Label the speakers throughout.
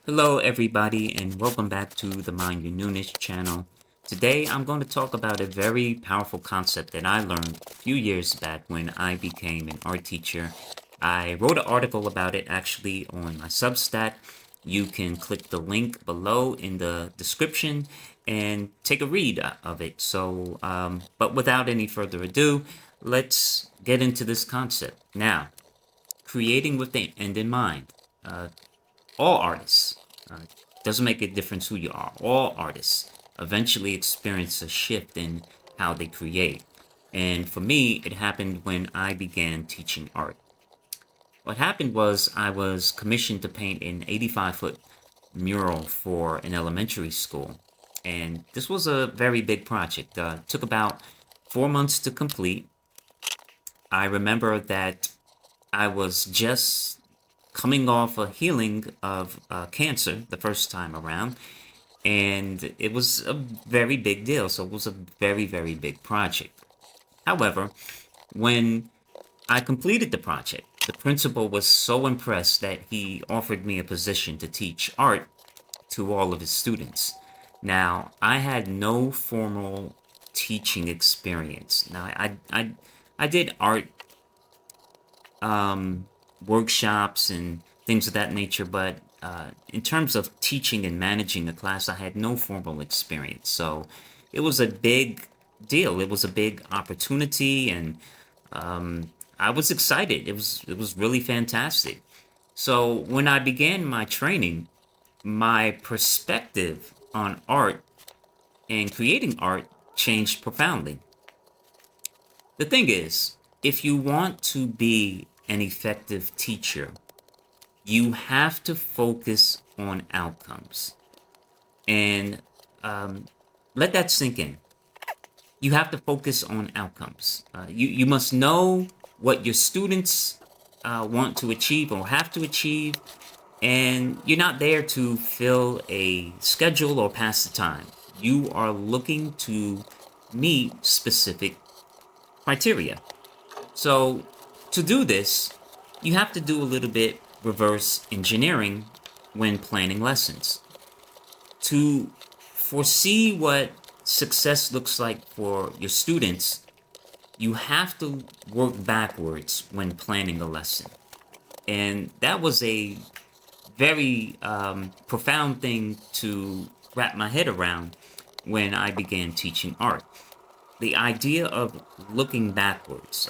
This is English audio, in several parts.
Speaker 1: Hello, everybody, and welcome back to the Mind Your Newness channel. Today, I'm going to talk about a very powerful concept that I learned a few years back when I became an art teacher. I wrote an article about it actually on my Substack. You can click the link below in the description and take a read of it. But without any further ado, let's get into this concept. Now, creating with the end in mind. All artists, uh, doesn't make a difference who you are, all artists eventually experience a shift in how they create. And for me, it happened when I began teaching art. What happened was I was commissioned to paint an 85-foot mural for an elementary school. And this was a very big project. Took about 4 months to complete. I remember that I was just coming off a healing of cancer the first time around, and it was a very big deal. So it was a very, very big project. However, when I completed the project, the principal was so impressed that he offered me a position to teach art to all of his students. Now, I had no formal teaching experience. Now, I did art workshops and things of that nature, but in terms of teaching and managing a class, I had no formal experience. So it was a big deal. It was a big opportunity, and I was excited. It was really fantastic. So when I began my training, my perspective on art and creating art changed profoundly. The thing is, if you want to be an effective teacher, you have to focus on outcomes and let that sink in. You have to focus on outcomes. You must know what your students want to achieve or have to achieve, and you're not there to fill a schedule or pass the time. You are looking to meet specific criteria. So to do this, you have to do a little bit reverse engineering when planning lessons. To foresee what success looks like for your students, you have to work backwards when planning a lesson. And that was a very profound thing to wrap my head around when I began teaching art. The idea of looking backwards,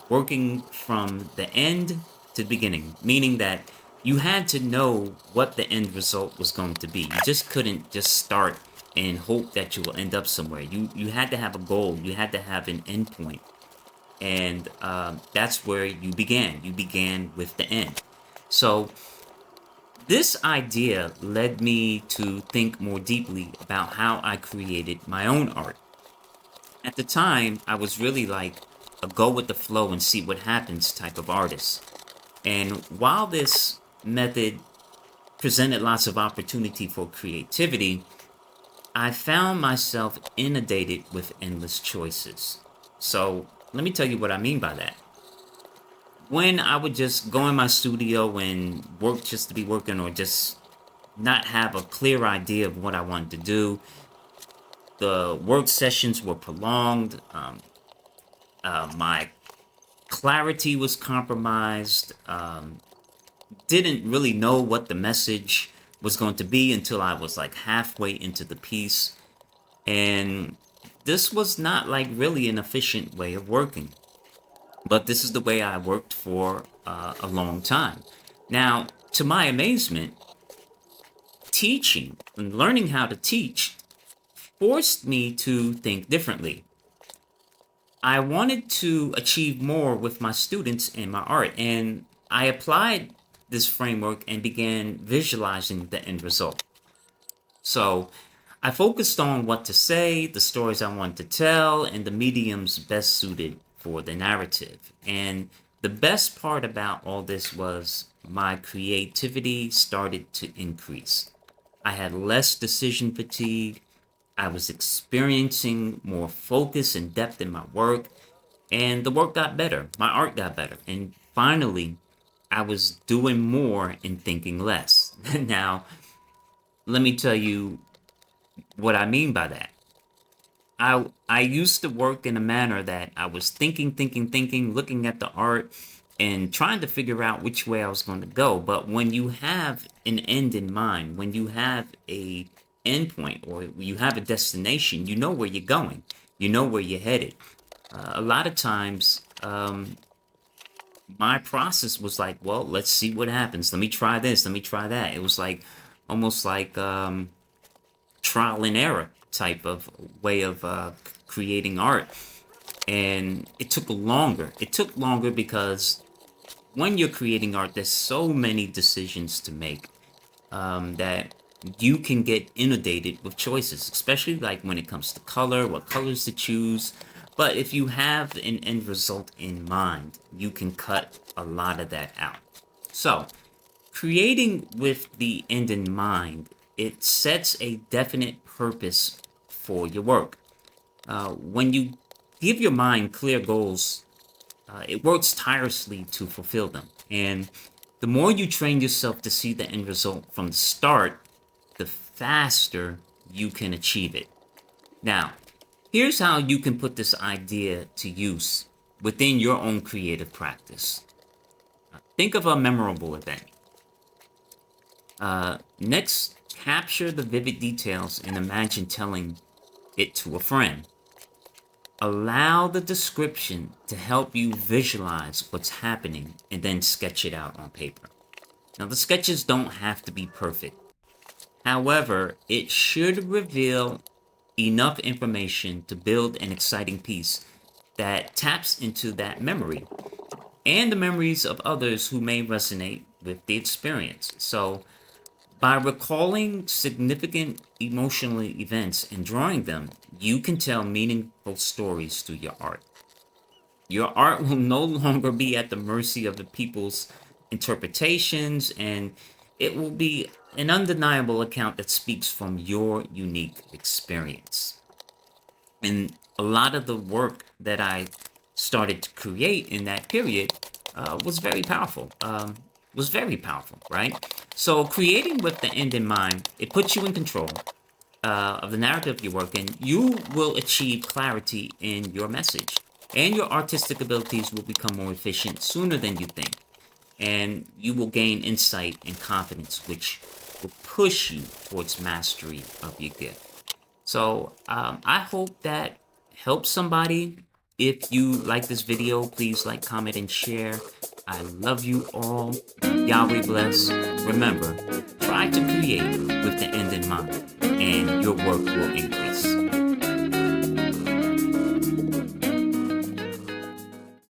Speaker 1: working from the end to the beginning, meaning that you had to know what the end result was going to be. You just couldn't just start and hope that you will end up somewhere. You had to have a goal. You had to have an end point, and that's where you began. You began with the end. So this idea led me to think more deeply about how I created my own art. At the time, I was really like a go with the flow and see what happens type of artist. And while this method presented lots of opportunity for creativity, I found myself inundated with endless choices. So let me tell you what I mean by that. When I would just go in my studio and work just to be working, or just not have a clear idea of what I wanted to do, the work sessions were prolonged. My clarity was compromised. Didn't really know what the message was going to be until I was like halfway into the piece. And this was not like really an efficient way of working. But this is the way I worked for a long time. Now, to my amazement, teaching and learning how to teach forced me to think differently. I wanted to achieve more with my students and my art, and I applied this framework and began visualizing the end result. So I focused on what to say, the stories I wanted to tell, and the mediums best suited for the narrative. And the best part about all this was my creativity started to increase. I had less decision fatigue. I was experiencing more focus and depth in my work, and the work got better. My art got better. And finally, I was doing more and thinking less. Now, let me tell you what I mean by that. I used to work in a manner that I was thinking, looking at the art and trying to figure out which way I was going to go. But when you have an end in mind, when you have a endpoint or you have a destination, you know where you're going. You know where you're headed. A lot of times, my process was like, well, let's see what happens. Let me try this. Let me try that. It was like almost like trial and error type of way of creating art. And it took longer. It took longer because when you're creating art, there's so many decisions to make that you can get inundated with choices, especially like when it comes to color, what colors to choose. But if you have an end result in mind, you can cut a lot of that out. So, creating with the end in mind, it sets a definite purpose for your work. When you give your mind clear goals, it works tirelessly to fulfill them. And the more you train yourself to see the end result from the start, the faster you can achieve it. Now, here's how you can put this idea to use within your own creative practice. Think of a memorable event. Next, capture the vivid details and imagine telling it to a friend. Allow the description to help you visualize what's happening and then sketch it out on paper. Now, the sketches don't have to be perfect. However, it should reveal enough information to build an exciting piece that taps into that memory and the memories of others who may resonate with the experience. So, by recalling significant emotional events and drawing them, you can tell meaningful stories through your art. Your art will no longer be at the mercy of the people's interpretations, and it will be an undeniable account that speaks from your unique experience. And a lot of the work that I started to create in that period was very powerful. Was very powerful, right? So creating with the end in mind, it puts you in control of the narrative of your work, and you will achieve clarity in your message. And your artistic abilities will become more efficient sooner than you think. And you will gain insight and confidence, which will push you towards mastery of your gift. So I hope that helps somebody. If you like this video, please like, comment, and share. I love you all. Yahweh bless. Remember, try to create with the end in mind, and your work will increase.